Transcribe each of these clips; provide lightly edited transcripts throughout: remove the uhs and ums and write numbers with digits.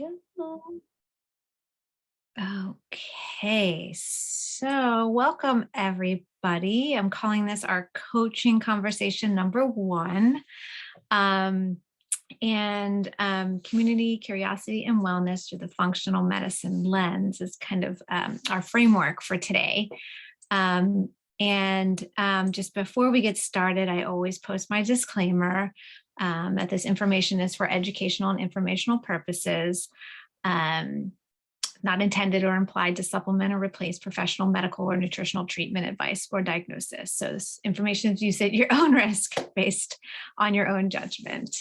Go. Okay, so welcome everybody. I'm calling this our coaching conversation number one. Um, Community curiosity and wellness through the functional medicine lens is kind of our framework for today. Just before we get started, I always post my disclaimer that this information is for educational and informational purposes. Not intended or implied to supplement or replace professional medical or nutritional treatment advice or diagnosis. So this information is used at your own risk based on your own judgment.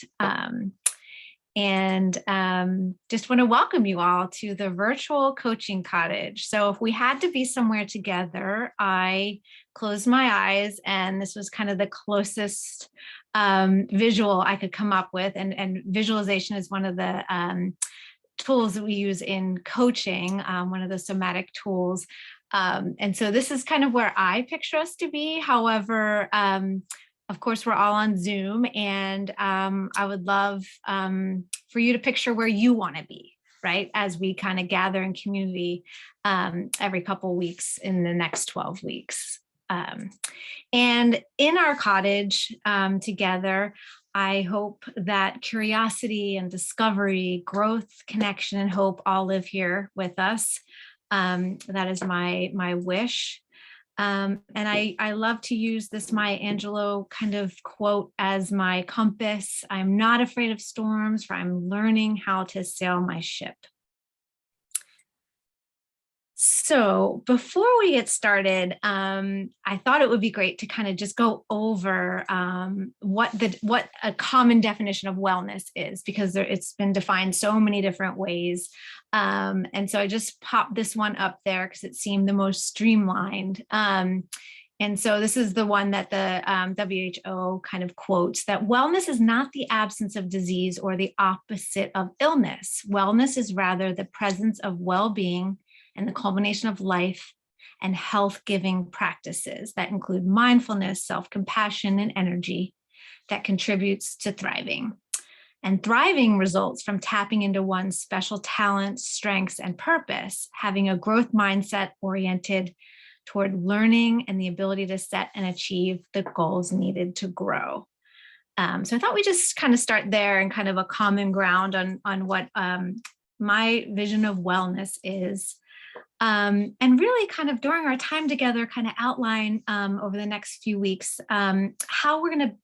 Just want to welcome you all to the virtual coaching cottage. So if we had to be somewhere together, I closed my eyes and this was kind of the closest visual I could come up with. And visualization is one of the tools that we use in coaching, one of the somatic tools. And so this is kind of where I picture us to be. However, of course, we're all on Zoom, and I would love for you to picture where you want to be, right? As we kind of gather in community every couple weeks in the next 12 weeks. And in our cottage together, I hope that curiosity and discovery, growth, connection, and hope all live here with us. That is my wish. And I love to use this Maya Angelou kind of quote as my compass. I'm not afraid of storms, for I'm learning how to sail my ship. So before we get started, I thought it would be great to kind of just go over what a common definition of wellness is, because it's been defined so many different ways. And so I just popped this one up there because it seemed the most streamlined. And so this is the one that the WHO kind of quotes, that wellness is not the absence of disease or the opposite of illness. Wellness is rather the presence of well-being and the culmination of life and health-giving practices that include mindfulness, self-compassion, and energy that contributes to thriving. And thriving results from tapping into one's special talents, strengths, and purpose, having a growth mindset oriented toward learning and the ability to set and achieve the goals needed to grow. So I thought we just kind of start there and kind of a common ground on what my vision of wellness is. And really kind of during our time together, kind of outline over the next few weeks, how we're going to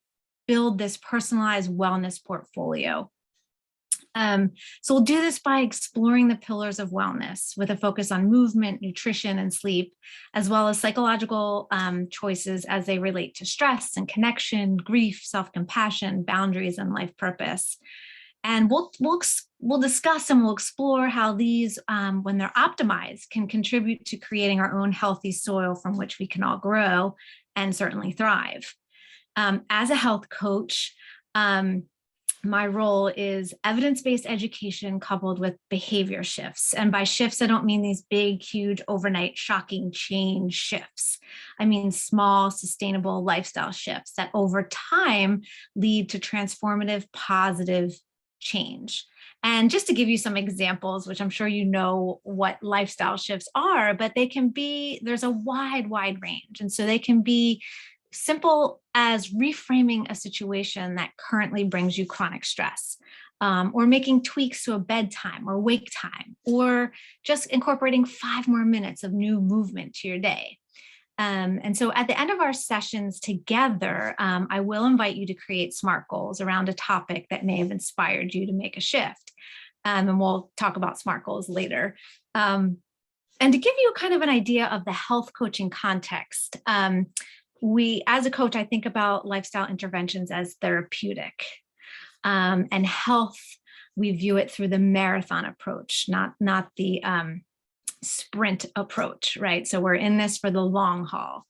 build this personalized wellness portfolio. So we'll do this by exploring the pillars of wellness with a focus on movement, nutrition, and sleep, as well as psychological choices as they relate to stress and connection, grief, self-compassion, boundaries, and life purpose. And we'll discuss and we'll explore how these, when they're optimized, can contribute to creating our own healthy soil from which we can all grow and certainly thrive. As a health coach, my role is evidence-based education coupled with behavior shifts. And by shifts, I don't mean these big, huge, overnight, shocking change shifts. I mean small, sustainable lifestyle shifts that over time lead to transformative, positive change. And just to give you some examples, which I'm sure you know what lifestyle shifts are, but they can be, there's a wide range. And so they can be simple as reframing a situation that currently brings you chronic stress, or making tweaks to a bedtime or wake time, or just incorporating 5 more minutes of new movement to your day. And so at the end of our sessions together, I will invite you to create SMART goals around a topic that may have inspired you to make a shift. And we'll talk about SMART goals later. And to give you kind of an idea of the health coaching context, as a coach, I think about lifestyle interventions as therapeutic. And health, we view it through the marathon approach, not the sprint approach, right? So we're in this for the long haul.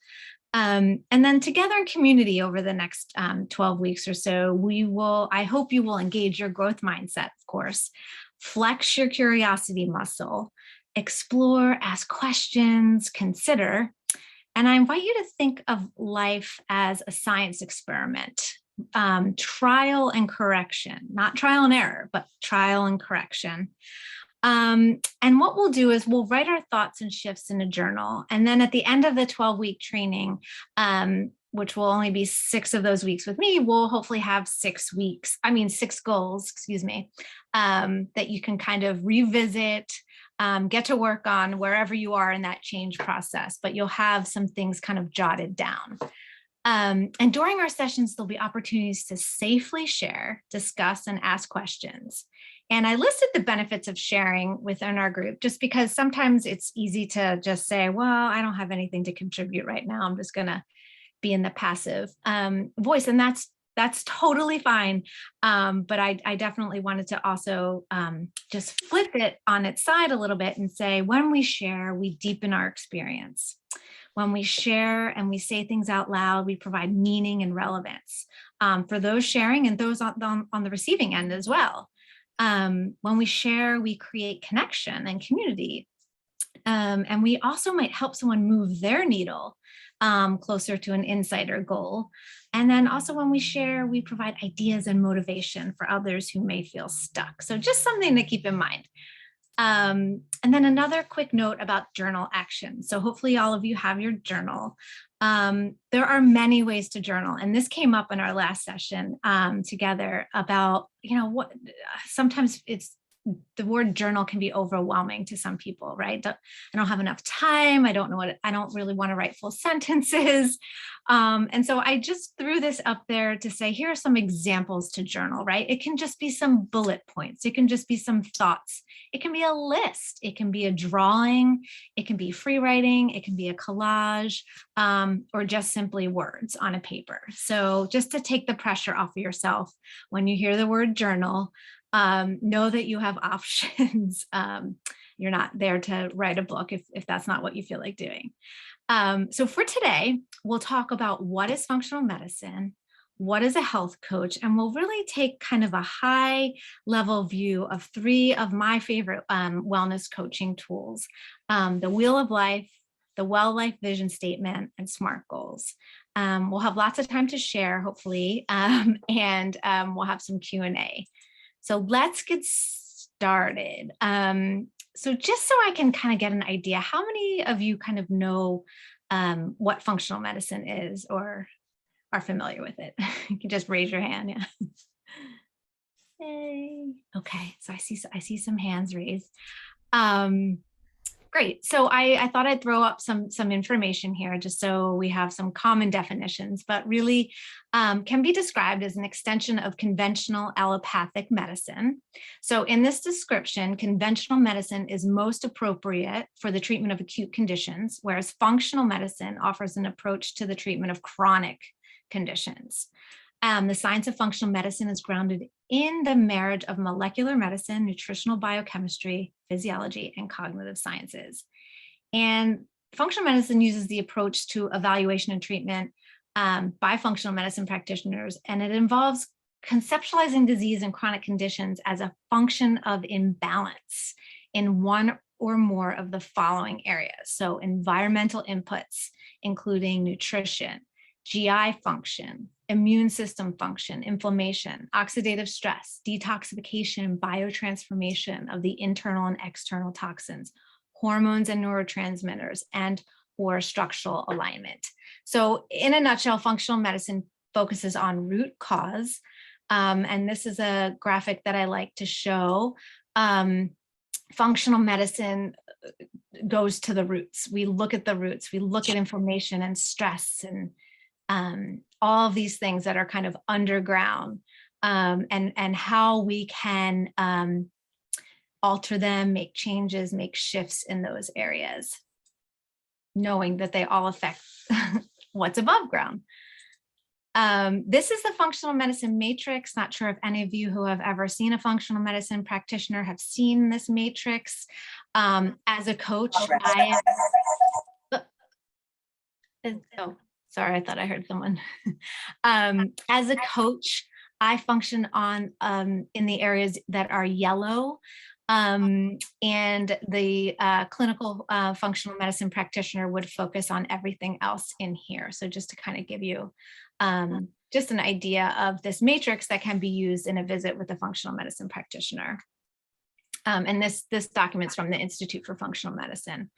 And then together in community over the next 12 weeks or so, I hope you will engage your growth mindset, of course, flex your curiosity muscle, explore, ask questions, consider. And I invite you to think of life as a science experiment. trial and correction, not trial and error, but trial and correction. And what we'll do is we'll write our thoughts and shifts in a journal. And then at the end of the 12-week training, which will only be 6 of those weeks with me, we'll hopefully have 6 goals, that you can kind of revisit, get to work on wherever you are in that change process, but you'll have some things kind of jotted down. And during our sessions, there'll be opportunities to safely share, discuss, and ask questions. And I listed the benefits of sharing within our group, just because sometimes it's easy to just say, well, I don't have anything to contribute right now. I'm just going to be in the passive voice. And that's totally fine. But I definitely wanted to also just flip it on its side a little bit and say, when we share, we deepen our experience. When we share and we say things out loud, we provide meaning and relevance for those sharing and those on the receiving end as well. When we share, we create connection and community. And we also might help someone move their needle closer to an insight or goal. And then also when we share, we provide ideas and motivation for others who may feel stuck. So just something to keep in mind. And then another quick note about journal action. So hopefully all of you have your journal. There are many ways to journal. And this came up in our last session together about, what sometimes the word journal can be overwhelming to some people, right? I don't have enough time. I don't really want to write full sentences. And so I just threw this up there to say, here are some examples to journal, right? It can just be some bullet points. It can just be some thoughts. It can be a list. It can be a drawing. It can be free writing. It can be a collage, or just simply words on a paper. So just to take the pressure off of yourself when you hear the word journal, know that you have options. You're not there to write a book if that's not what you feel like doing. So for today, we'll talk about what is functional medicine, what is a health coach, and we'll really take kind of a high level view of 3 of my favorite wellness coaching tools, the Wheel of Life, the Wellliked vision statement, and SMART goals. We'll have lots of time to share, hopefully, and we'll have some Q&A. So let's get started. So just so I can kind of get an idea, how many of you kind of know what functional medicine is or are familiar with it? You can just raise your hand. Yeah. Yay. Okay, so I see some hands raised. Great. So I thought I'd throw up some information here just so we have some common definitions, but really can be described as an extension of conventional allopathic medicine. So in this description, conventional medicine is most appropriate for the treatment of acute conditions, whereas functional medicine offers an approach to the treatment of chronic conditions. The science of functional medicine is grounded in the marriage of molecular medicine, nutritional biochemistry, physiology, and cognitive sciences. And functional medicine uses the approach to evaluation and treatment by functional medicine practitioners, and it involves conceptualizing disease and chronic conditions as a function of imbalance in one or more of the following areas. So environmental inputs, including nutrition, GI function, immune system function, inflammation, oxidative stress, detoxification, biotransformation of the internal and external toxins, hormones and neurotransmitters, and or structural alignment. So in a nutshell, functional medicine focuses on root cause. And this is a graphic that I like to show. Functional medicine goes to the roots. We look at the roots. We look at inflammation and stress and all of these things that are kind of underground, and how we can alter them, make changes, make shifts in those areas, knowing that they all affect what's above ground. This is the functional medicine matrix. Not sure if any of you who have ever seen a functional medicine practitioner have seen this matrix. As a coach, sorry, I thought I heard someone. As a coach, I function on in the areas that are yellow, and the clinical functional medicine practitioner would focus on everything else in here. So just to kind of give you just an idea of this matrix that can be used in a visit with a functional medicine practitioner. And this document's from the Institute for Functional Medicine.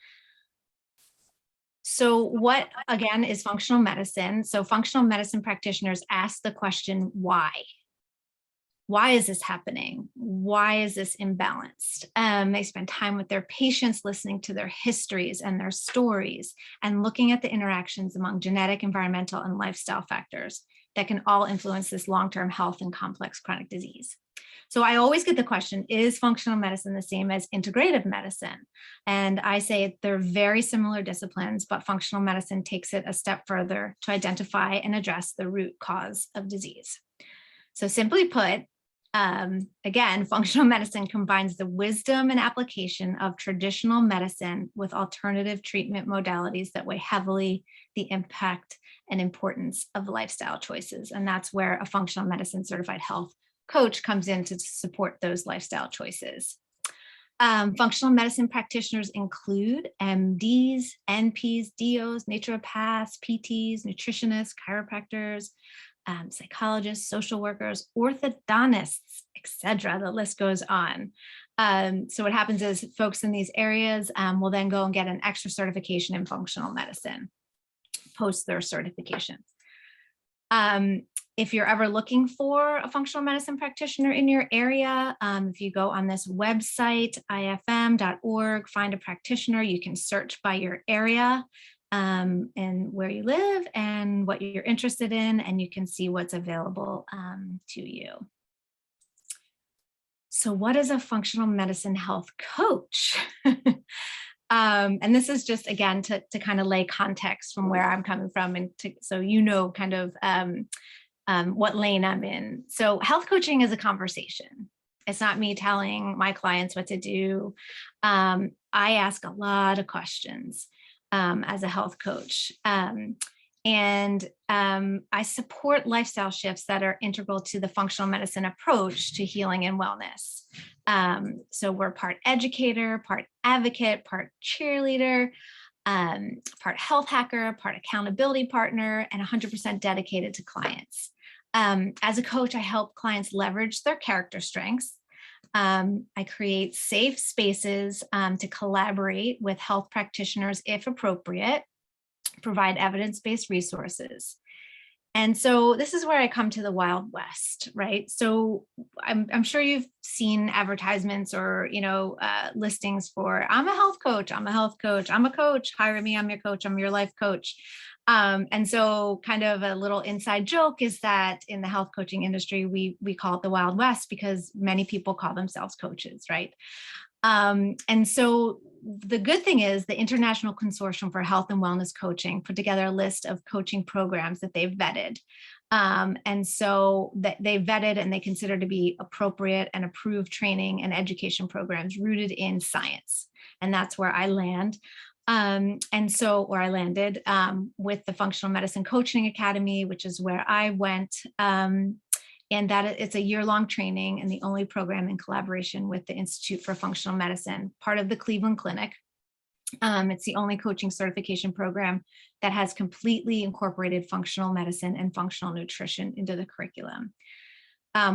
So what, again, is functional medicine? So functional medicine practitioners ask the question, why? Why is this happening? Why is this imbalanced? They spend time with their patients, listening to their histories and their stories, and looking at the interactions among genetic, environmental, and lifestyle factors that can all influence this long-term health and complex chronic disease. So I always get the question, is functional medicine the same as integrative medicine? And I say they're very similar disciplines, but functional medicine takes it a step further to identify and address the root cause of disease. So simply put, again, functional medicine combines the wisdom and application of traditional medicine with alternative treatment modalities that weigh heavily the impact and importance of lifestyle choices. And that's where a functional medicine certified health coach comes in to support those lifestyle choices. Functional medicine practitioners include MDs, NPs, DOs, naturopaths, PTs, nutritionists, chiropractors, psychologists, social workers, orthodontists, etc. The list goes on. So what happens is folks in these areas will then go and get an extra certification in functional medicine post their certification. If you're ever looking for a functional medicine practitioner in your area, if you go on this website, ifm.org, find a practitioner, you can search by your area and where you live and what you're interested in, and you can see what's available to you. So what is a functional medicine health coach? And this is just, again, to kind of lay context from where I'm coming from, and so you know kind of what lane I'm in. So health coaching is a conversation. It's not me telling my clients what to do. I ask a lot of questions as a health coach. And I support lifestyle shifts that are integral to the functional medicine approach to healing and wellness. So we're part educator, part advocate, part cheerleader, part health hacker, part accountability partner, and 100% dedicated to clients. As a coach, I help clients leverage their character strengths. I create safe spaces to collaborate with health practitioners if appropriate, provide evidence-based resources. And so this is where I come to the Wild West, right? So I'm sure you've seen advertisements or, listings for, I'm a health coach, I'm a health coach, I'm a coach, hire me, I'm your coach, I'm your life coach. And so kind of a little inside joke is that in the health coaching industry, we call it the Wild West because many people call themselves coaches, right? And so the good thing is the International Consortium for Health and Wellness Coaching put together a list of coaching programs that they've vetted. And so that they vetted and they consider to be appropriate and approved training and education programs rooted in science. And that's where I land. And so where I landed with the Functional Medicine Coaching Academy, which is where I went. And that it's a year-long training and the only program in collaboration with the Institute for Functional Medicine, part of the Cleveland Clinic. It's the only coaching certification program that has completely incorporated functional medicine and functional nutrition into the curriculum.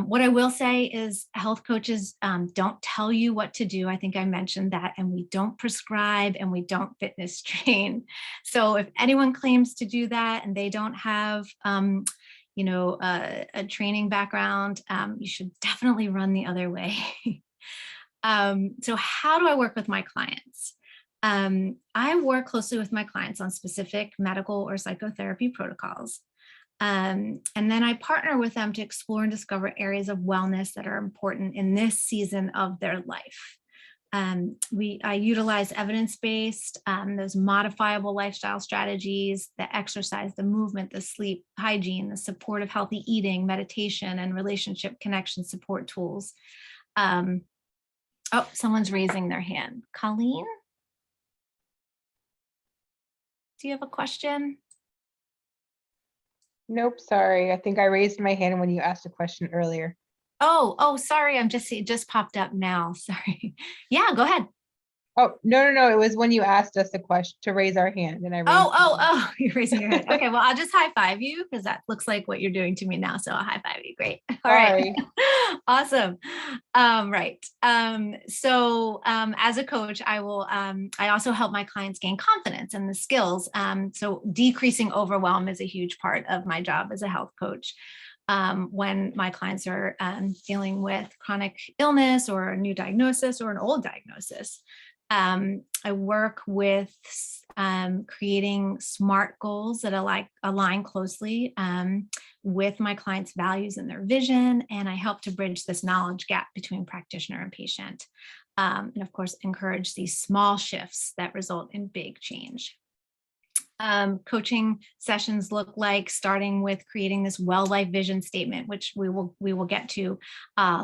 What I will say is health coaches don't tell you what to do. I think I mentioned that, and we don't prescribe and we don't fitness train. So if anyone claims to do that and they don't have a training background, you should definitely run the other way. So how do I work with my clients? I work closely with my clients on specific medical or psychotherapy protocols. And then I partner with them to explore and discover areas of wellness that are important in this season of their life. I utilize evidence-based, those modifiable lifestyle strategies, the exercise, the movement, the sleep, hygiene, the support of healthy eating, meditation, and relationship connection support tools. Oh, someone's raising their hand. Colleen? Do you have a question? Nope, sorry. I think I raised my hand when you asked a question earlier. Oh, sorry. It just popped up now. Sorry. Yeah, go ahead. Oh, no. It was when you asked us a question to raise our hand and I raised. Oh, you're raising your hand. Okay, well, I'll just high five you because that looks like what you're doing to me now. So I'll high five you. Great. All right. Sorry. Awesome. Right. As a coach, I also help my clients gain confidence and the skills. So decreasing overwhelm is a huge part of my job as a health coach. When my clients are dealing with chronic illness or a new diagnosis or an old diagnosis. I work with creating SMART goals that align closely with my clients' values and their vision, and I help to bridge this knowledge gap between practitioner and patient, and of course, encourage these small shifts that result in big change. Coaching sessions look like starting with creating this Wellliked vision statement, which we will get to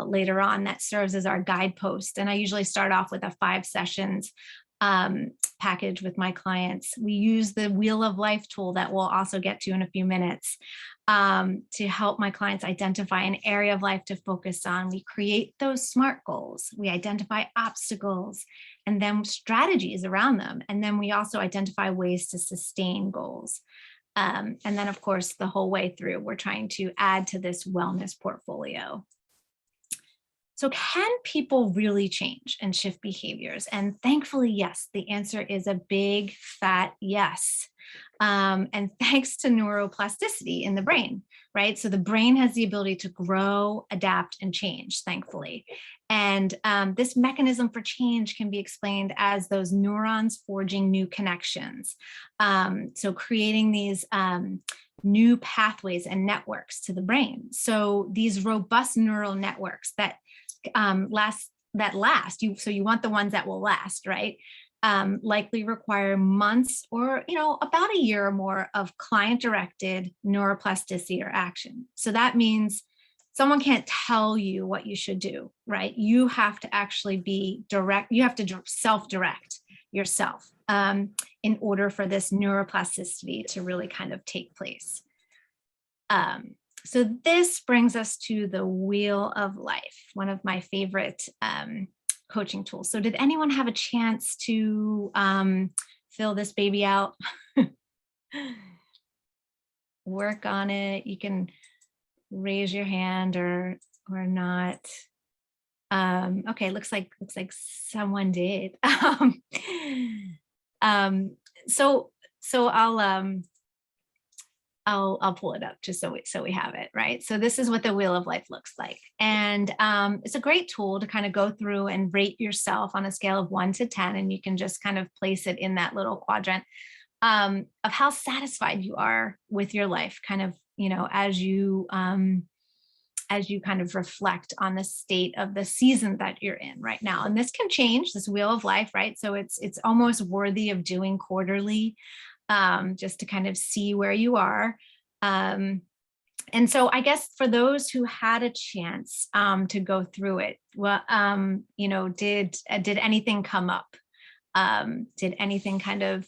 later on, that serves as our guidepost. And I usually start off with a 5 sessions package with my clients. We use the Wheel of Life tool that we'll also get to in a few minutes to help my clients identify an area of life to focus on. We create those SMART goals. We identify obstacles and then strategies around them. And then we also identify ways to sustain goals. And then, of course, the whole way through, we're trying to add to this wellness portfolio. So can people really change and shift behaviors? And thankfully, yes, the answer is a big fat yes. And thanks to neuroplasticity in the brain, right? So the brain has the ability to grow, adapt, and change, thankfully. And this mechanism for change can be explained as those neurons forging new connections. So creating these new pathways and networks to the brain. So these robust neural networks that last, so you want the ones that will last, right? Likely require months or, about a year or more of client-directed neuroplasticity or action. So that means someone can't tell you what you should do, right? You have to actually be direct. You have to self-direct yourself in order for this neuroplasticity to really kind of take place. So this brings us to the Wheel of Life, one of my favorite coaching tools. So did anyone have a chance to fill this baby out? Work on it. You can raise your hand or not. Okay, looks like someone did. So I'll pull it up just so we have it, right? So this is what the Wheel of Life looks like. And it's a great tool to kind of go through and rate yourself on a scale of 1 to 10, and you can just kind of place it in that little quadrant of how satisfied you are with your life, kind of, as you kind of reflect on the state of the season that you're in right now. And this can change, this Wheel of Life, right? So it's almost worthy of doing quarterly, just to kind of see where you are. And so I guess for those who had a chance to go through it, well, did anything come up? Did anything kind of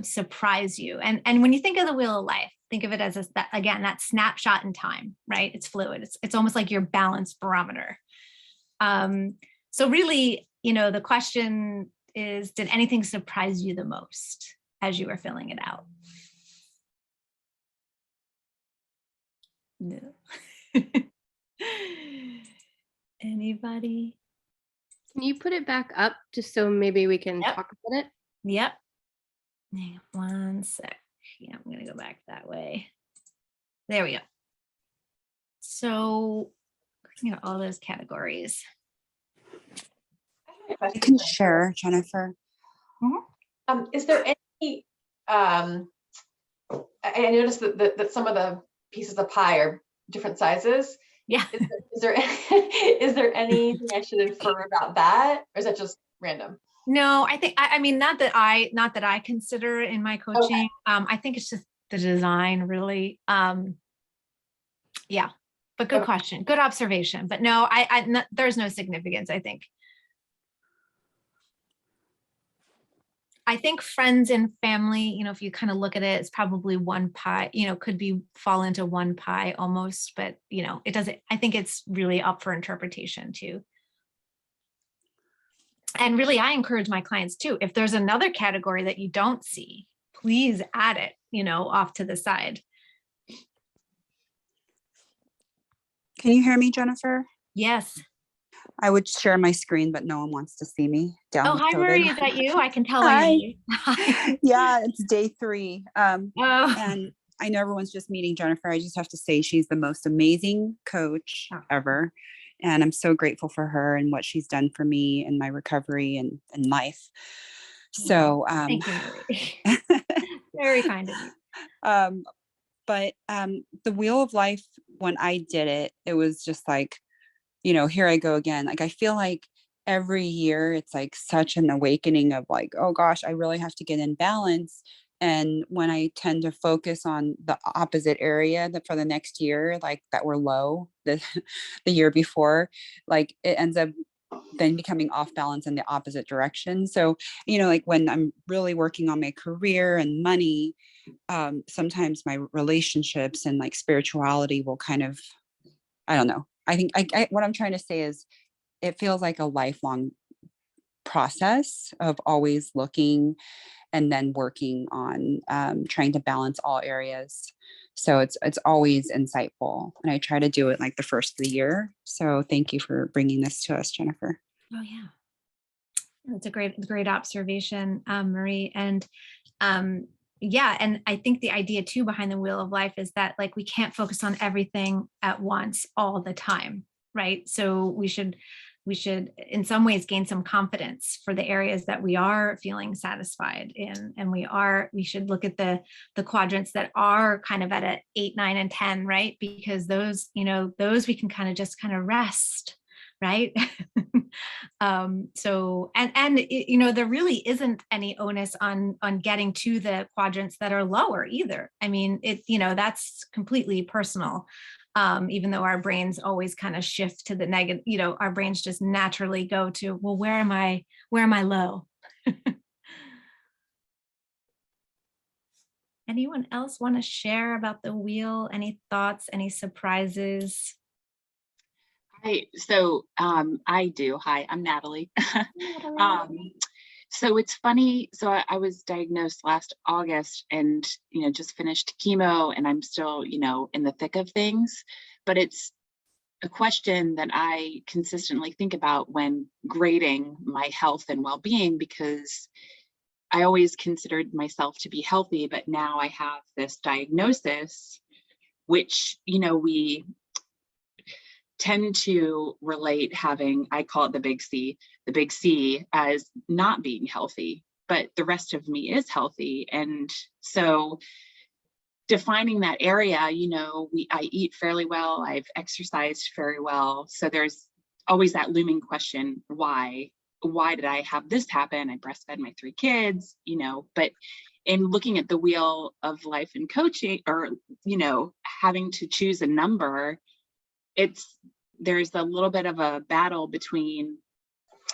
surprise you? And when you think of the Wheel of Life, think of it as that snapshot in time, right? It's fluid. It's almost like your balance barometer. So really, the question is, did anything surprise you the most as you were filling it out? No. Anybody? Can you put it back up just so maybe we can talk about it? Yep. Hang on 1 sec. Yeah, I'm going to go back that way. There we go. So, all those categories. I can share, Jennifer. Mm-hmm. Is there any, I noticed that some of the pieces of pie are different sizes. Yeah. Is there anything I should infer about that, or is that just random? No, I think, I mean, not that I consider in my coaching. Okay. I think it's just the design, really. Yeah, but good question, good observation. But no, there's no significance, I think. I think friends and family, if you kind of look at it, it's probably one pie, could fall into one pie almost, but it doesn't, I think it's really up for interpretation too. And really, I encourage my clients too, if there's another category that you don't see, please add it, off to the side. Can you hear me, Jennifer? Yes. I would share my screen, but no one wants to see me down Oh, with hi, COVID. Marie. Is that you? I can tell. Hi. I'm Hi. Yeah, it's day 3. Oh. And I know everyone's just meeting Jennifer. I just have to say she's the most amazing coach ever. And I'm so grateful for her and what she's done for me in my recovery and life. So Thank you, Marie. Very kind of you. But the Wheel of Life, when I did it, it was just like, here I go again. Like, I feel like every year it's like such an awakening of like, oh gosh, I really have to get in balance. And when I tend to focus on the opposite area that for the next year, like that we're low the year before, like it ends up then becoming off balance in the opposite direction. So, like when I'm really working on my career and money, sometimes my relationships and like spirituality will kind of, I don't know. I think what I'm trying to say is it feels like a lifelong process of always looking and then working on trying to balance all areas. So it's always insightful. And I try to do it like the first of the year. So thank you for bringing this to us, Jennifer. Oh, yeah. That's a great observation, Marie. And yeah, and I think the idea too behind the Wheel of Life is that like we can't focus on everything at once all the time, right? So we should in some ways gain some confidence for the areas that we are feeling satisfied in, and we should look at the quadrants that are kind of at a 8, 9, and 10, right? Because those we can kind of rest, right? So there really isn't any onus on getting to the quadrants that are lower either. I mean, that's completely personal. Even though our brains always kind of shift to the negative, our brains just naturally go to, well, where am I low? Anyone else want to share about the wheel? Any thoughts, any surprises? I do. Hi, I'm Natalie. So it's funny. So I was diagnosed last August and, just finished chemo, and I'm still, in the thick of things. But it's a question that I consistently think about when grading my health and well-being, because I always considered myself to be healthy, but now I have this diagnosis, which, we tend to relate having, I call it the big C as not being healthy, but the rest of me is healthy. And so defining that area, I eat fairly well, I've exercised very well. So there's always that looming question, why did I have this happen? I breastfed my 3 kids, but in looking at the Wheel of Life and coaching, or, having to choose a number, there's a little bit of a battle between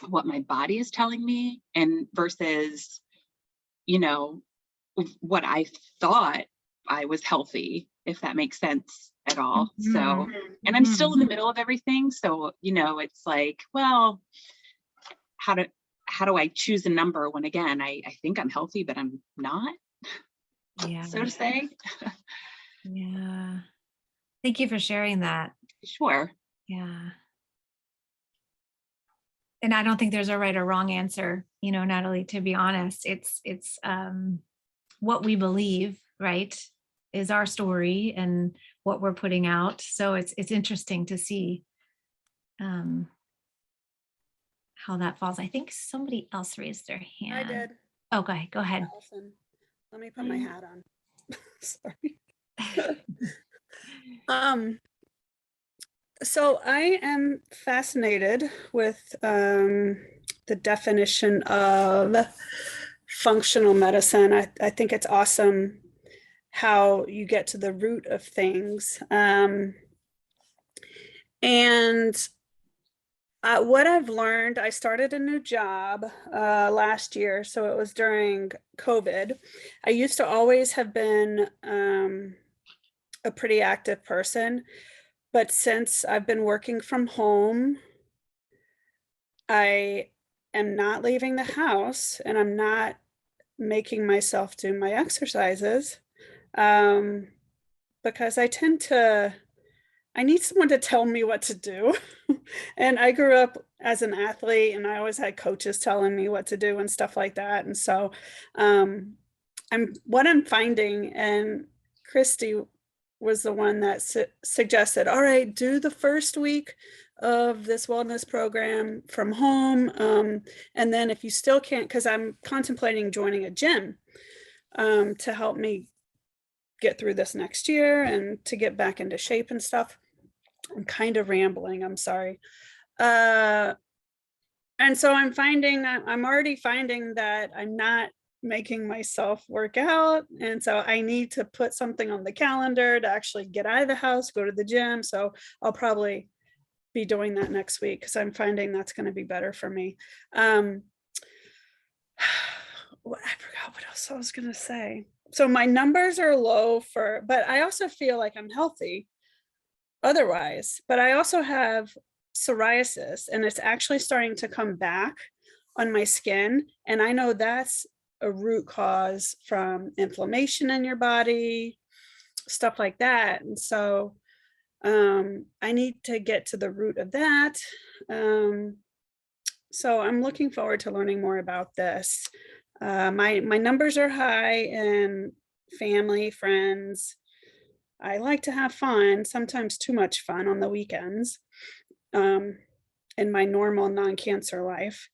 what my body is telling me and versus, what I thought I was healthy, if that makes sense at all. Mm-hmm. So, and I'm still in the middle of everything. So, it's like, well, how do I choose a number when, again, I think I'm healthy, but I'm not, so to say. Yeah. Thank you for sharing that. Sure. Yeah. And I don't think there's a right or wrong answer, Natalie, to be honest. It's what we believe, right, is our story and what we're putting out. So it's interesting to see how that falls. I think somebody else raised their hand. I did. Okay, go ahead. Allison. Let me put my hat on. Sorry. So I am fascinated with the definition of functional medicine. I think it's awesome how you get to the root of things. What I've learned, I started a new job last year, so it was during COVID. I used to always have been a pretty active person, but since I've been working from home, I am not leaving the house and I'm not making myself do my exercises, because I need someone to tell me what to do. And I grew up as an athlete and I always had coaches telling me what to do and stuff like that. And so I'm finding, and Christy was the one that suggested, all right, do the first week of this wellness program from home. And then if you still can't, because I'm contemplating joining a gym to help me get through this next year and to get back into shape and stuff. I'm kind of rambling, I'm sorry. And so I'm already finding that I'm not making myself work out. And so I need to put something on the calendar to actually get out of the house, go to the gym. So I'll probably be doing that next week because I'm finding that's going to be better for me. I forgot what else I was going to say. So my numbers are low but I also feel like I'm healthy otherwise, but I also have psoriasis and it's actually starting to come back on my skin. And I know that's a root cause from inflammation in your body, stuff like that. And so I need to get to the root of that. So I'm looking forward to learning more about this. My numbers are high in family, friends. I like to have fun, sometimes too much fun on the weekends, in my normal non-cancer life.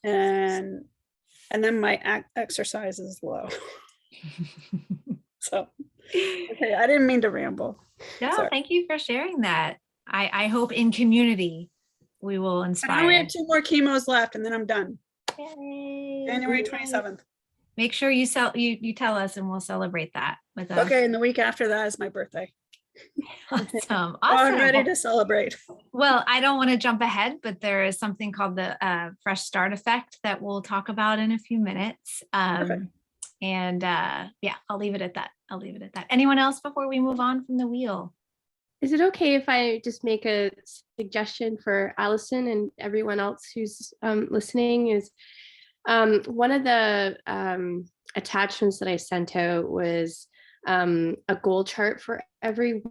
And then my exercise is low. So, okay, I didn't mean to ramble. No, Sorry. thank you for sharing that. I hope in community we will I inspire. only have 2 more chemos left and then I'm done. Yay. January 27th. Make sure you tell us and we'll celebrate that with us. Okay, and the week after that is my birthday. Awesome. I'm ready to celebrate. Well, I don't want to jump ahead, but there is something called the fresh start effect that we'll talk about in a few minutes. And yeah, I'll leave it at that. Anyone else before we move on from the wheel? Is it okay if I just make a suggestion for Allison and everyone else who's listening? Is one of the attachments that I sent out was a goal chart for every.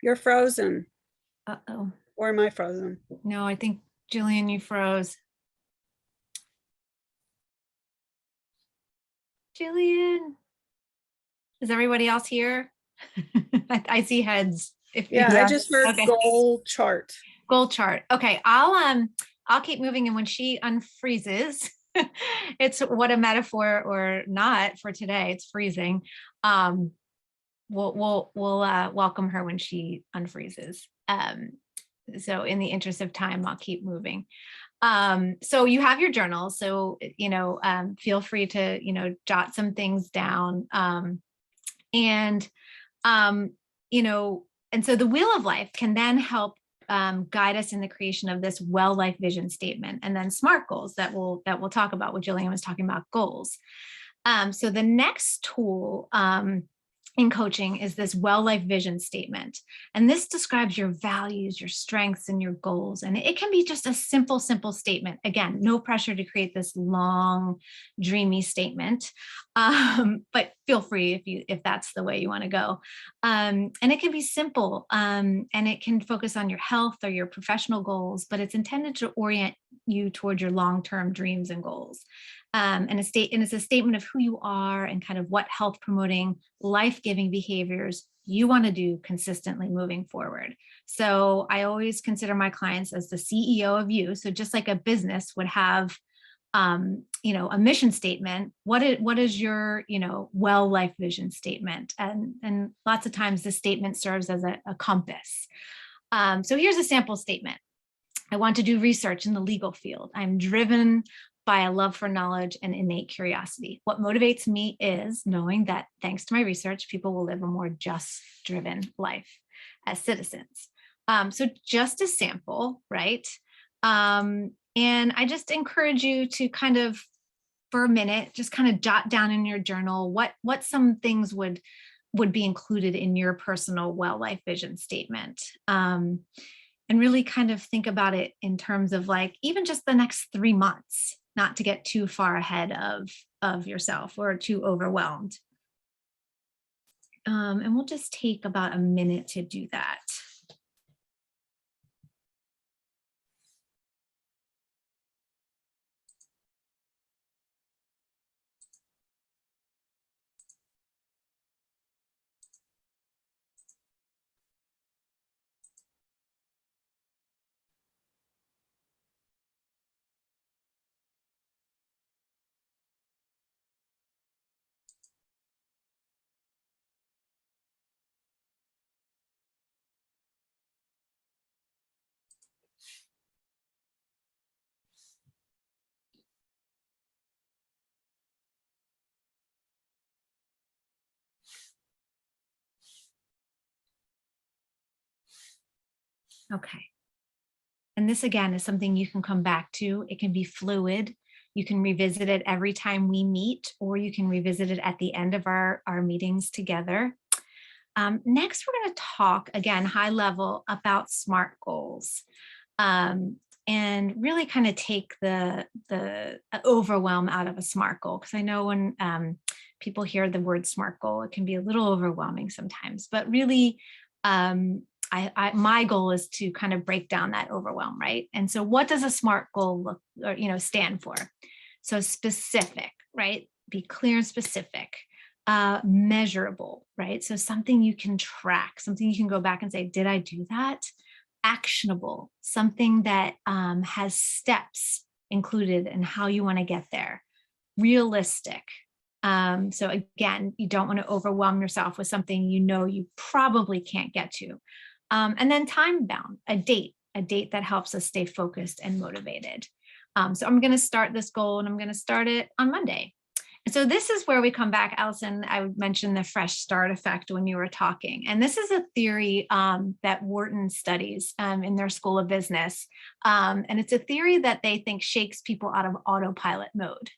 You're frozen. Uh-oh. Or am I frozen? No, I think Jillian, you froze. Jillian, is everybody else here? I see heads. I just heard okay. goal chart. Goal chart. Okay, I'll keep moving, and when she unfreezes, it's what a metaphor or not for today. It's freezing. We'll welcome her when she unfreezes. So in the interest of time, I'll keep moving. So you have your journal. So, feel free to, jot some things down. And so the wheel of life can then help guide us in the creation of this Wellliked vision statement, and then SMART goals that we'll talk about. What Jillian was talking about, goals. So the next tool in coaching is this Wellliked vision statement. And this describes your values, your strengths, and your goals. And it can be just a simple statement. Again, no pressure to create this long, dreamy statement. But feel free if that's the way you want to go. And it can be simple, and it can focus on your health or your professional goals, but it's intended to orient you toward your long-term dreams and goals. And it's a statement of who you are and kind of what health promoting, life-giving behaviors you want to do consistently moving forward. So I always consider my clients as the CEO of you. So just like a business would have, a mission statement, what is your, Wellliked vision statement? And lots of times this statement serves as a compass. So here's a sample statement. I want to do research in the legal field. I'm driven by a love for knowledge and innate curiosity. What motivates me is knowing that thanks to my research, people will live a more just, driven life as citizens. So just a sample, right? And I just encourage you to kind of, for a minute, just kind of jot down in your journal what some things would would be included in your personal well life vision statement. And really kind of think about it in terms of like even just the next 3 months, not to get too far ahead of yourself or too overwhelmed. And we'll just take about a minute to do that. Okay. And this again is something you can come back to. It can be fluid. You can revisit it every time we meet, or you can revisit it at the end of our meetings together. Next, we're going to talk again, high level, about SMART goals. And really kind of take the overwhelm out of a SMART goal. Because I know when people hear the word SMART goal, it can be a little overwhelming sometimes, but really, my goal is to kind of break down that overwhelm, right? And so what does a SMART goal look or, stand for? So specific, right? Be clear and specific. Measurable, right? So something you can track, something you can go back and say, did I do that? Actionable, something that has steps included in how you want to get there. Realistic. So again, you don't want to overwhelm yourself with something you probably can't get to. And then time bound, a date that helps us stay focused and motivated. So I'm going to start this goal and I'm going to start it on Monday. And so this is where we come back, Allison. I would mention the fresh start effect when you were talking. And this is a theory that Wharton studies in their School of Business. And it's a theory that they think shakes people out of autopilot mode.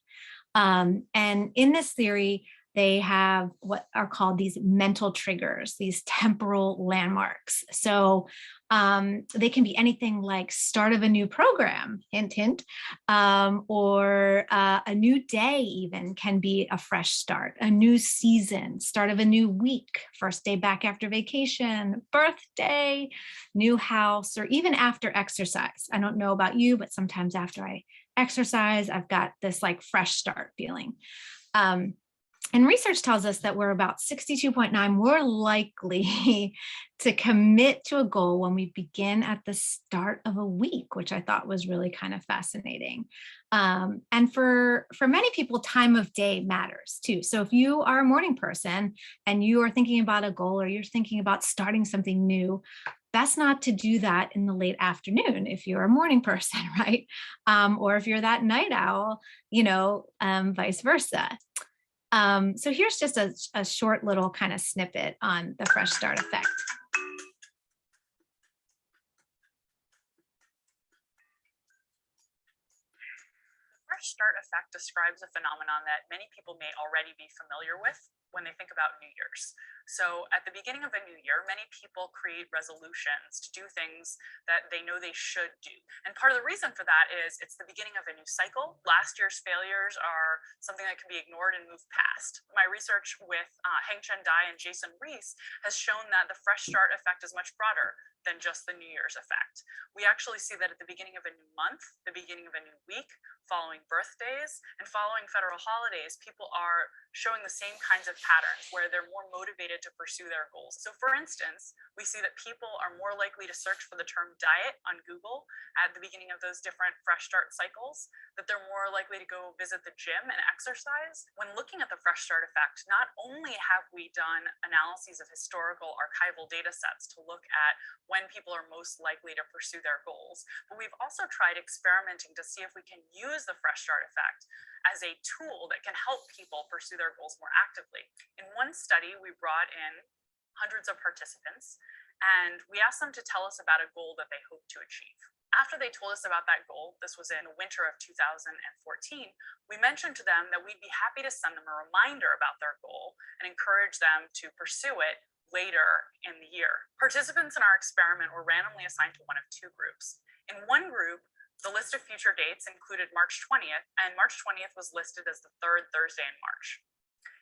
And in this theory, they have what are called these mental triggers, these temporal landmarks. So they can be anything like start of a new program, hint, hint, or a new day even can be a fresh start, a new season, start of a new week, first day back after vacation, birthday, new house, or even after exercise. I don't know about you, but sometimes after I exercise, I've got this like fresh start feeling. And research tells us that we're about 62.9 more likely to commit to a goal when we begin at the start of a week, which I thought was really kind of fascinating. And for many people, time of day matters too. So if you are a morning person and you are thinking about a goal or you're thinking about starting something new, best not to do that in the late afternoon if you're a morning person, right? Or if you're that night owl, vice versa. So here's just a short little kind of snippet on the fresh start effect. The fresh start effect describes a phenomenon that many people may already be familiar with when they think about New Year's. So at the beginning of a new year, many people create resolutions to do things that they know they should do. And part of the reason for that is it's the beginning of a new cycle. Last year's failures are something that can be ignored and moved past. My research with Heng-Chen Dai and Jason Reese has shown that the fresh start effect is much broader than just the New Year's effect. We actually see that at the beginning of a new month, the beginning of a new week, following birthdays, and following federal holidays, people are showing the same kinds of patterns where they're more motivated to pursue their goals. So for instance, we see that people are more likely to search for the term diet on Google at the beginning of those different fresh start cycles, that they're more likely to go visit the gym and exercise. When looking at the fresh start effect, not only have we done analyses of historical archival data sets to look at when people are most likely to pursue their goals, but we've also tried experimenting to see if we can use the fresh start effect as a tool that can help people pursue their goals more actively. In one study, we brought in hundreds of participants And we asked them to tell us about a goal that they hope to achieve. After they told us about that goal, this was in the winter of 2014, we mentioned to them that we'd be happy to send them a reminder about their goal and encourage them to pursue it later in the year. Participants in our experiment were randomly assigned to one of two groups. In one group, the list of future dates included March 20th, and March 20th was listed as the third Thursday in March.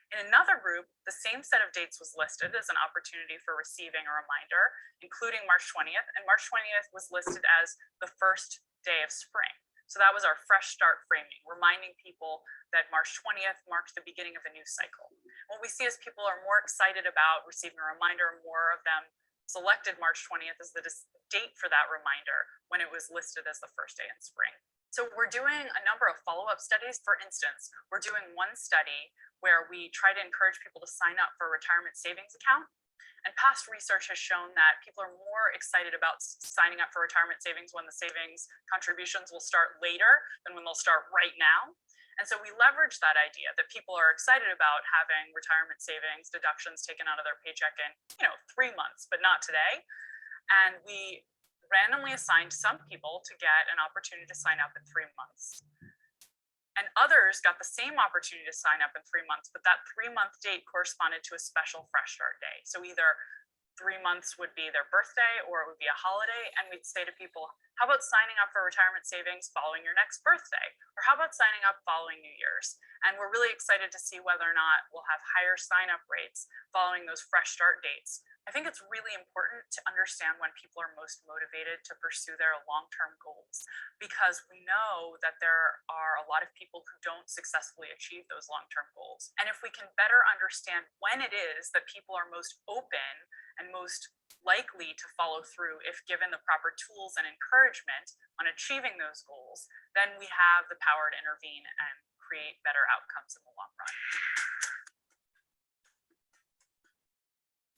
In another group, the same set of dates was listed as an opportunity for receiving a reminder, including March 20th, and March 20th was listed as the first day of spring. So that was our fresh start framing, reminding people that March 20th marked the beginning of a new cycle. What we see is people are more excited about receiving a reminder, more of them selected March 20th as the date for that reminder when it was listed as the first day in spring. So we're doing a number of follow-up studies. For instance, we're doing one study where we try to encourage people to sign up for a retirement savings account. And past research has shown that people are more excited about signing up for retirement savings when the savings contributions will start later than when they'll start right now. And so we leverage that idea that people are excited about having retirement savings deductions taken out of their paycheck in, 3 months, but not today. And we randomly assigned some people to get an opportunity to sign up in 3 months. And others got the same opportunity to sign up in 3 months, but that 3-month date corresponded to a special fresh start day. So either 3 months would be their birthday or it would be a holiday. And we'd say to people, how about signing up for retirement savings following your next birthday? Or how about signing up following New Year's? And we're really excited to see whether or not we'll have higher sign up rates following those fresh start dates. I think it's really important to understand when people are most motivated to pursue their long-term goals, because we know that there are a lot of people who don't successfully achieve those long-term goals. And if we can better understand when it is that people are most open and most likely to follow through if given the proper tools and encouragement on achieving those goals, then we have the power to intervene and create better outcomes in the long run.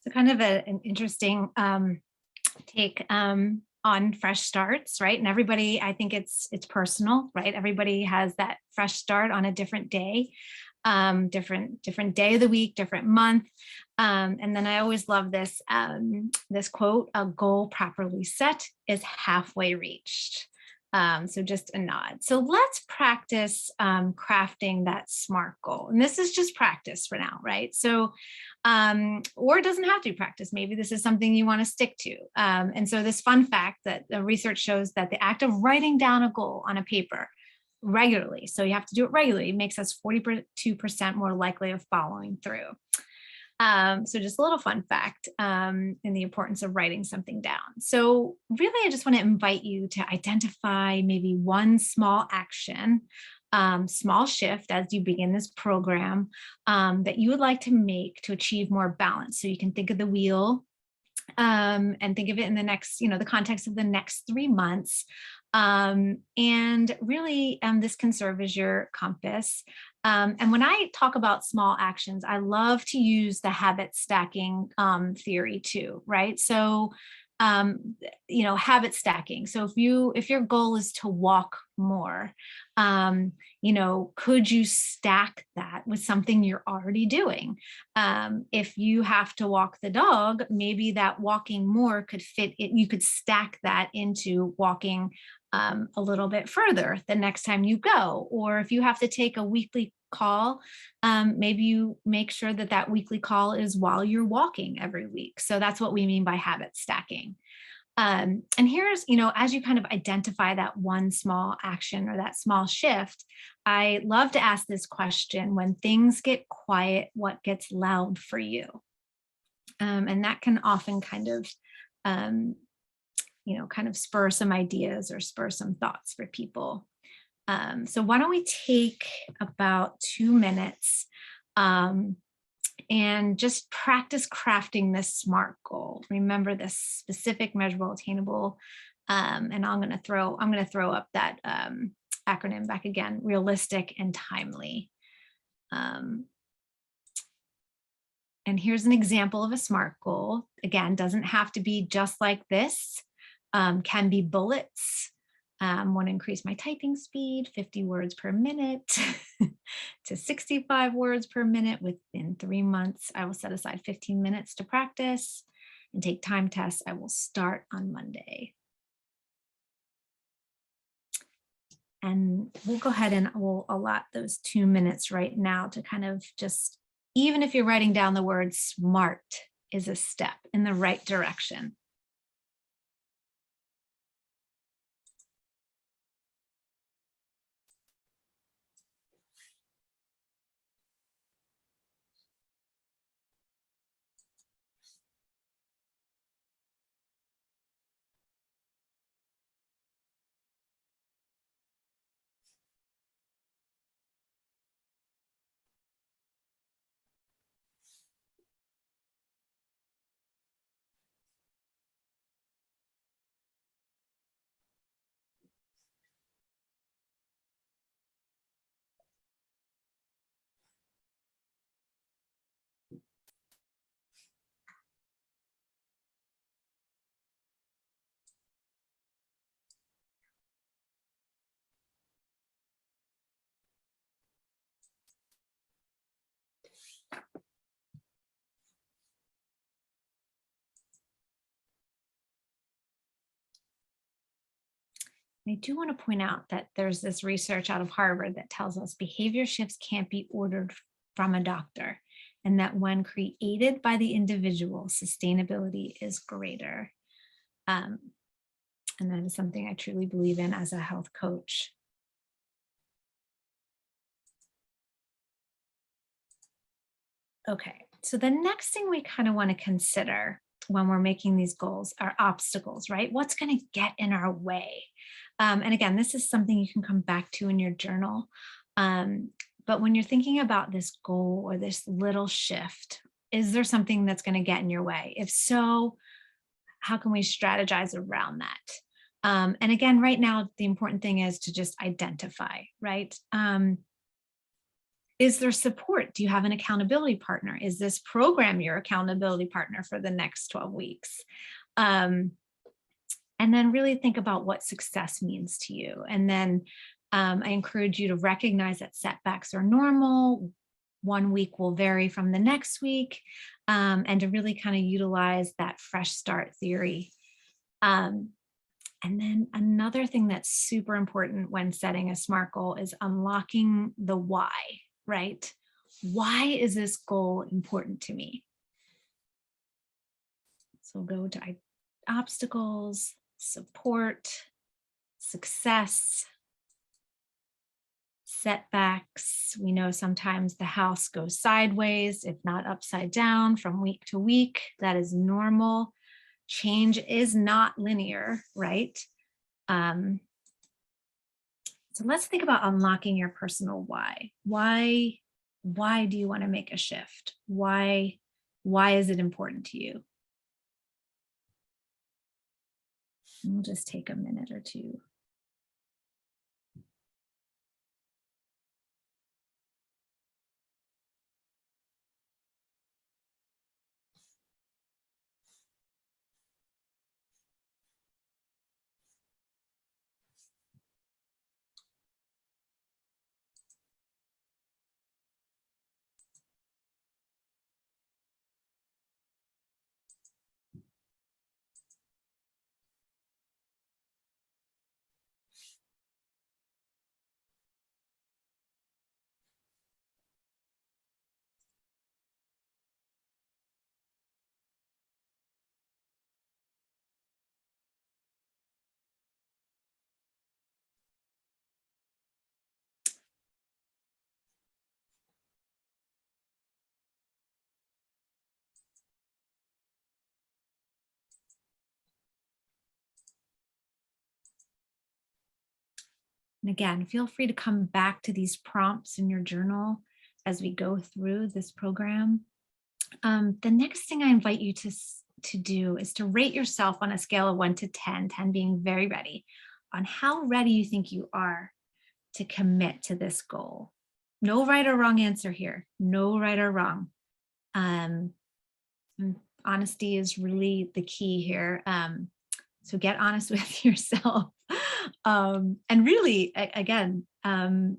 So kind of an interesting take on fresh starts, right? And everybody, I think it's personal, right? Everybody has that fresh start on a different day, different day of the week, different month. And then I always love this, this quote, a goal properly set is halfway reached. So just a nod. So let's practice crafting that SMART goal. And this is just practice for now, right? So, or it doesn't have to be practice. Maybe this is something you want to stick to. And so this fun fact that the research shows that the act of writing down a goal on a paper regularly, so you have to do it regularly, makes us 42% more likely of following through. So just a little fun fact in the importance of writing something down. So really, I just want to invite you to identify maybe one small action, small shift as you begin this program that you would like to make to achieve more balance. So you can think of the wheel and think of it in the next, the context of the next 3 months. And really, this can serve as your compass. And when I talk about small actions, I love to use the habit stacking theory too, right? So, habit stacking. So if your goal is to walk more, could you stack that with something you're already doing? If you have to walk the dog, maybe that walking more could fit it. You could stack that into walking a little bit further the next time you go. Or if you have to take a weekly call, maybe you make sure that that weekly call is while you're walking every week. So that's what we mean by habit stacking. And here's, as you kind of identify that one small action or that small shift, I love to ask this question: when things get quiet, what gets loud for you? And that can often kind of spur some ideas or spur some thoughts for people. So why don't we take about 2 minutes and just practice crafting this SMART goal. Remember this: specific, measurable, attainable. And I'm going to throw up that acronym back again: realistic and timely. And here's an example of a SMART goal. Again, doesn't have to be just like this. Can be bullets. Want to increase my typing speed, 50 words per minute to 65 words per minute within 3 months. I will set aside 15 minutes to practice. and take time tests. I will start on Monday. And we'll go ahead and we'll allot those 2 minutes right now to kind of just, even if you're writing down the word SMART is a step in the right direction. I do want to point out that there's this research out of Harvard that tells us behavior shifts can't be ordered from a doctor, and that when created by the individual, sustainability is greater. And that is something I truly believe in as a health coach. Okay, so the next thing we kind of want to consider when we're making these goals are obstacles, right? What's going to get in our way? And again, this is something you can come back to in your journal. But when you're thinking about this goal or this little shift, is there something that's going to get in your way? If so, how can we strategize around that? And again, right now, the important thing is to just identify, right? Is there support? Do you have an accountability partner? Is this program your accountability partner for the next 12 weeks? And then really think about what success means to you. And then I encourage you to recognize that setbacks are normal. 1 week will vary from the next week, and to really kind of utilize that fresh start theory. And then another thing that's super important when setting a SMART goal is unlocking the why, right? Why is this goal important to me? So go to obstacles, support, success, setbacks. We know sometimes the house goes sideways, if not upside down, from week to week. That is normal. Change is not linear, right? So let's think about unlocking your personal why. Why do you want to make a shift? Why is it important to you? We'll just take a minute or two. And again, feel free to come back to these prompts in your journal as we go through this program. The next thing I invite you to do is to rate yourself on a scale of 1 to 10, 10 being very ready, on how ready you think you are to commit to this goal. No right or wrong answer here. No right or wrong. Honesty is really the key here. So get honest with yourself. And really, again, you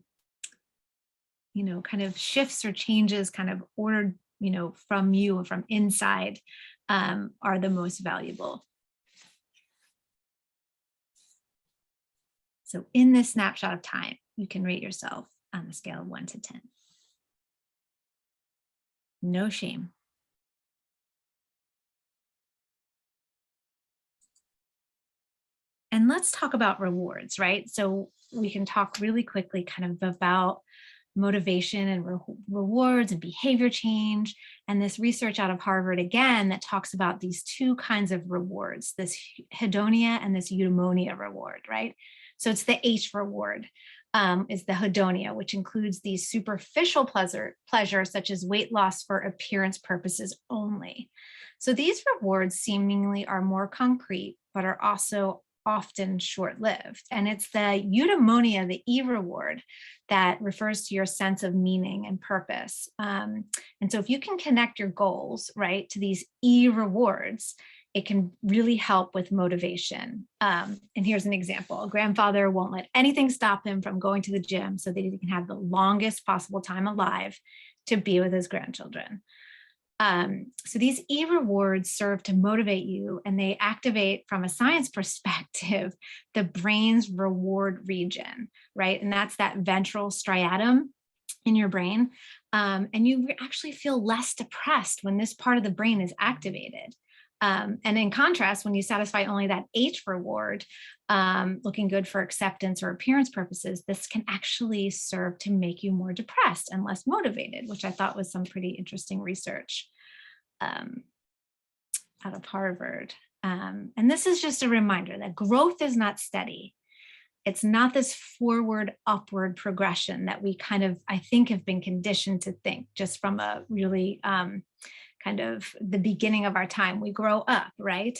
know, kind of shifts or changes kind of ordered, you know, from you or from inside. are the most valuable. So in this snapshot of time, you can rate yourself on a scale of 1 to 10. No shame. And let's talk about rewards, right? So we can talk really quickly kind of about motivation and rewards and behavior change. And this research out of Harvard, again, that talks about these two kinds of rewards, this hedonia and this eudaimonia reward, right? So it's the H reward, is the hedonia, which includes these superficial pleasures such as weight loss for appearance purposes only. So these rewards seemingly are more concrete, but are also often short-lived. And it's the eudaimonia, the E reward, that refers to your sense of meaning and purpose. And so if you can connect your goals, right, to these E rewards, it can really help with motivation. And here's an example. A grandfather won't let anything stop him from going to the gym so that he can have the longest possible time alive to be with his grandchildren. So these E rewards serve to motivate you, and they activate, from a science perspective, the brain's reward region, right? And that's that ventral striatum in your brain. And you actually feel less depressed when this part of the brain is activated. And in contrast, when you satisfy only that H reward, looking good for acceptance or appearance purposes, this can actually serve to make you more depressed and less motivated, which I thought was some pretty interesting research out of Harvard. And this is just a reminder that growth is not steady. It's not this forward, upward progression that we kind of, I think, have been conditioned to think just from a really kind of the beginning of our time. We grow up, right?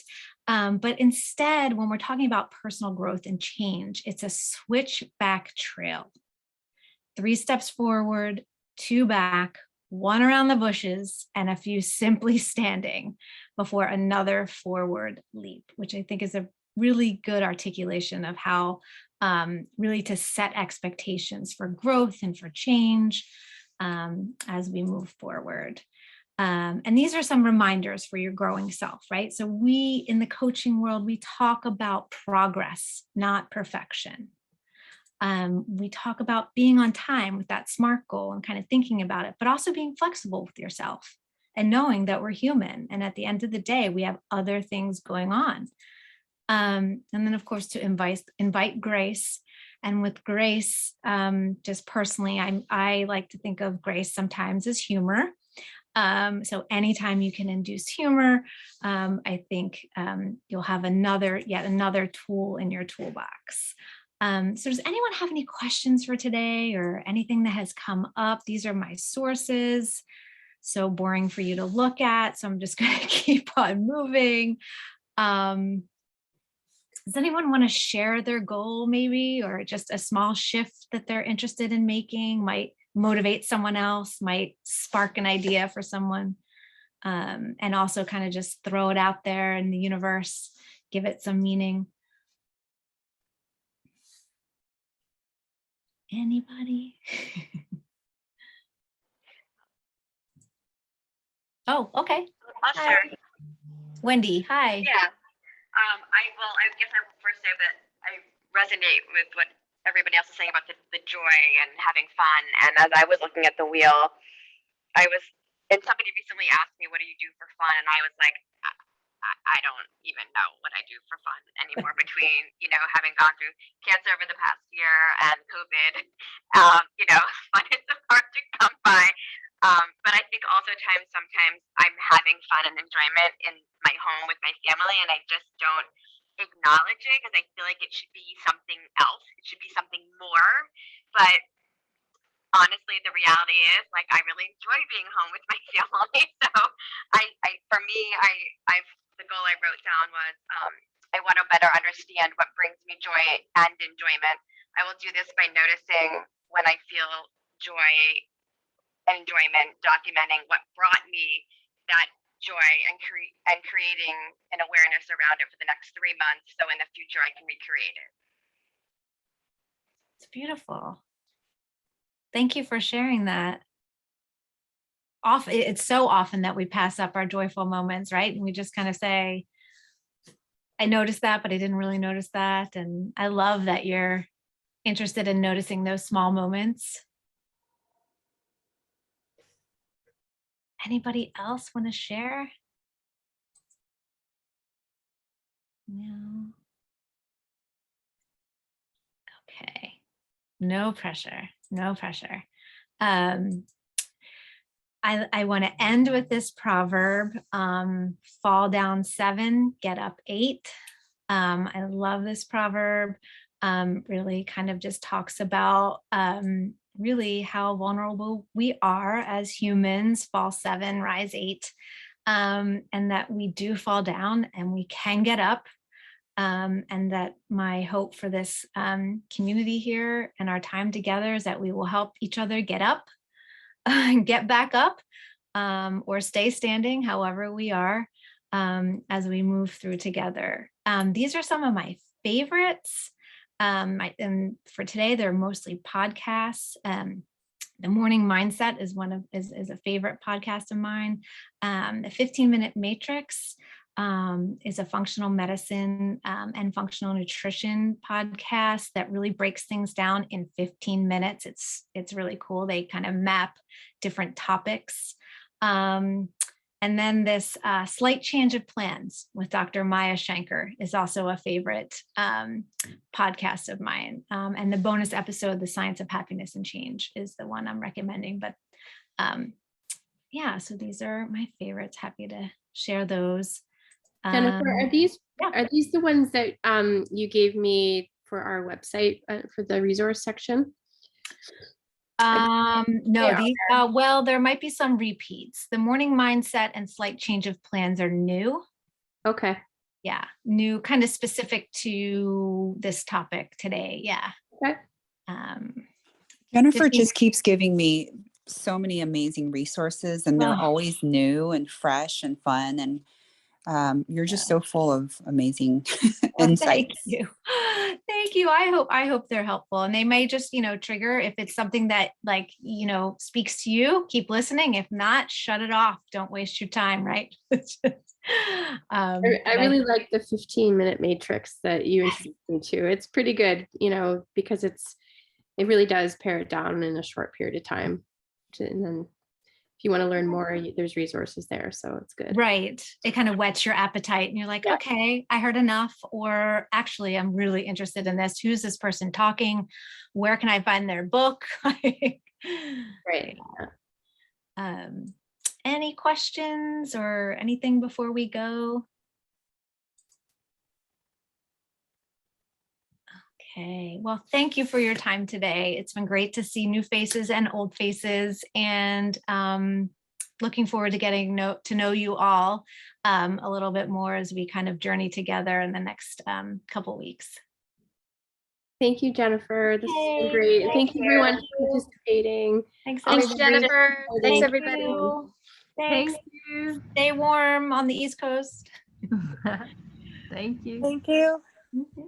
But instead, when we're talking about personal growth and change, it's a switchback trail. 3 steps forward, 2 back, 1 around the bushes, and a few simply standing before another forward leap, which I think is a really good articulation of how really to set expectations for growth and for change as we move forward. And these are some reminders for your growing self, right? So we, in the coaching world, we talk about progress, not perfection. We talk about being on time with that SMART goal and kind of thinking about it, but also being flexible with yourself and knowing that we're human. And at the end of the day, we have other things going on. And then, of course, to invite grace. And with grace, just personally, I like to think of grace sometimes as humor. So anytime you can induce humor, I think you'll have yet another tool in your toolbox. So does anyone have any questions for today or anything that has come up? These are my sources. So boring for you to look at, so I'm just going to keep on moving. Does anyone want to share their goal maybe, or just a small shift that they're interested in making, might motivate someone else, might spark an idea for someone, and also kind of just throw it out there in the universe, give it some meaning? Anybody? Oh, okay. I'll Hi. share. Wendy, hi. Yeah. I guess I will first say that I resonate with what everybody else is saying about the joy and having fun. And as I was looking at the wheel, and somebody recently asked me, what do you do for fun? And I was like, I don't even know what I do for fun anymore between, having gone through cancer over the past year and COVID, fun is so hard to come by. But I think also sometimes I'm having fun and enjoyment in my home with my family, and I just don't acknowledge it because I feel like it should be something else. It should be something more. But honestly, the reality is, like, I really enjoy being home with my family. So the goal I wrote down was, I want to better understand what brings me joy and enjoyment. I will do this by noticing when I feel joy and enjoyment, documenting what brought me that joy, and creating an awareness around it for the next 3 months, so in the future I can recreate it. It's beautiful. Thank you for sharing that. often, it's so often that we pass up our joyful moments, right? And we just kind of say, I noticed that, but I didn't really notice that. And I love that you're interested in noticing those small moments. Anybody else want to share? No. Okay. No pressure. No pressure. I want to end with this proverb, fall down 7, get up 8. I love this proverb. Really kind of just talks about really how vulnerable we are as humans, fall 7, rise 8, and that we do fall down and we can get up. And that my hope for this community here and our time together is that we will help each other get up, get back up, or stay standing, however we are, as we move through together. These are some of my favorites. And for today, they're mostly podcasts. The Morning Mindset is is a favorite podcast of mine. The 15-Minute Matrix is a functional medicine and functional nutrition podcast that really breaks things down in 15 minutes. It's really cool. They kind of map different topics. And then this Slight Change of Plans with Dr. Maya Shankar is also a favorite podcast of mine. And the bonus episode, The Science of Happiness and Change, is the one I'm recommending. But yeah, so these are my favorites. Happy to share those. Jennifer, are these the ones that you gave me for our website for the resource section? No, these, well, there might be some repeats. The Morning Mindset and Slight Change of Plans are new. Okay. Yeah, new, kind of specific to this topic today. Yeah. Okay. Jennifer just keeps giving me so many amazing resources, and they're always new and fresh and fun, and you're just so full of amazing insights. Thank you. Thank you. I hope they're helpful, and they may just, trigger if it's something that speaks to you, keep listening. If not, shut it off. Don't waste your time. Right. I really like the 15-minute matrix that you introduced me to. It's pretty good, because it really does pare it down in a short period of time. And then if you want to learn more, there's resources there. So it's good. Right. It kind of whets your appetite and you're like, okay, I heard enough. Or actually, I'm really interested in this. Who's this person talking? Where can I find their book? Right. Any questions or anything before we go? Okay, well, thank you for your time today. It's been great to see new faces and old faces, and looking forward to getting to know you all a little bit more as we kind of journey together in the next couple weeks. Thank you, Jennifer. This has been great. Thank you everyone for participating. Thanks, Jennifer. Thanks, everybody. Thanks. Stay warm on the East Coast. Thank you. Thank you. Mm-hmm.